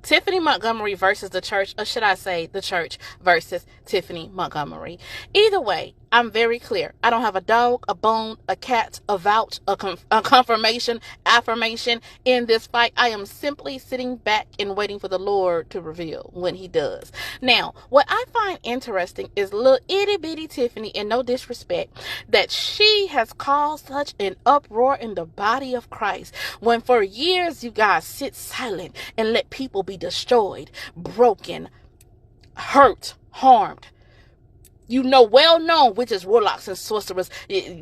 Tiffany Montgomery versus the church, or should I say the church versus Tiffany Montgomery. Either way, I'm very clear. I don't have a dog, a bone, a cat, a vouch, a confirmation, affirmation in this fight. I am simply sitting back and waiting for the Lord to reveal when he does. Now, what I find interesting is little itty bitty Tiffany, and no disrespect, that she has caused such an uproar in the body of Christ when for years you guys sit silent and let people be destroyed, broken, hurt, harmed. You know, well known witches, warlocks, and sorcerers.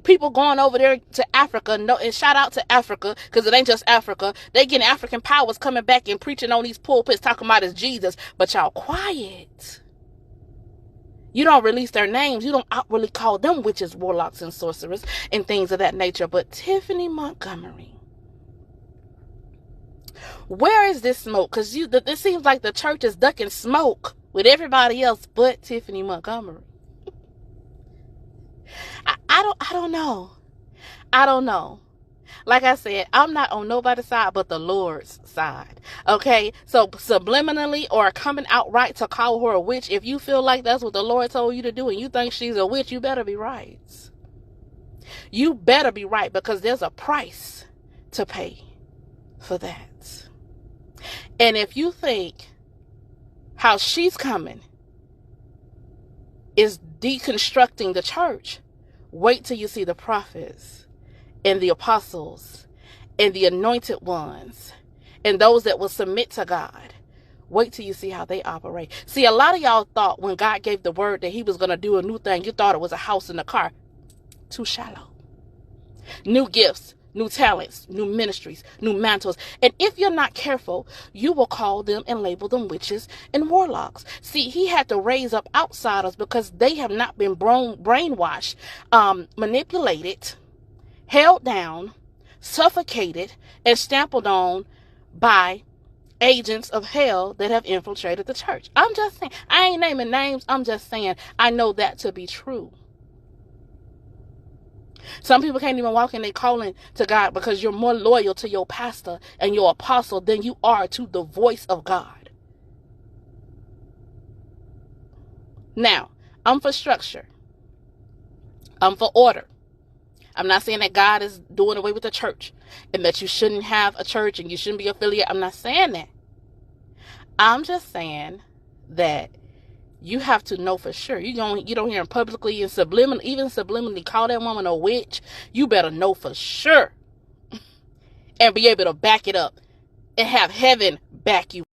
People going over there to Africa, and shout out to Africa, because it ain't just Africa. They getting African powers coming back and preaching on these pulpits, talking about it's Jesus. But y'all quiet. You don't release their names. You don't outwardly call them witches, warlocks, and sorcerers, and things of that nature. But Tiffany Montgomery, where is this smoke? Because it seems like the church is ducking smoke with everybody else but Tiffany Montgomery. I don't know. I don't know. Like I said, I'm not on nobody's side but the Lord's side. Okay? So subliminally or coming outright to call her a witch, if you feel like that's what the Lord told you to do and you think she's a witch, you better be right. You better be right, because there's a price to pay for that. And if you think how she's coming is deconstructing the church, wait till you see the prophets and the apostles and the anointed ones and those that will submit to God. Wait till you see how they operate. See, a lot of y'all thought when God gave the word that he was going to do a new thing, you thought it was a house in a car. Too shallow. New gifts, new talents, new ministries, new mantles. And if you're not careful, you will call them and label them witches and warlocks. See, he had to raise up outsiders because they have not been brainwashed, manipulated, held down, suffocated, and stamped on by agents of hell that have infiltrated the church. I'm just saying. I ain't naming names. I'm just saying I know that to be true. Some people can't even walk in their calling to God because you're more loyal to your pastor and your apostle than you are to the voice of God. Now, I'm for structure. I'm for order. I'm not saying that God is doing away with the church and that you shouldn't have a church and you shouldn't be affiliated. I'm not saying that. I'm just saying that you have to know for sure. You don't hear him publicly and subliminally call that woman a witch. You better know for sure and be able to back it up and have heaven back you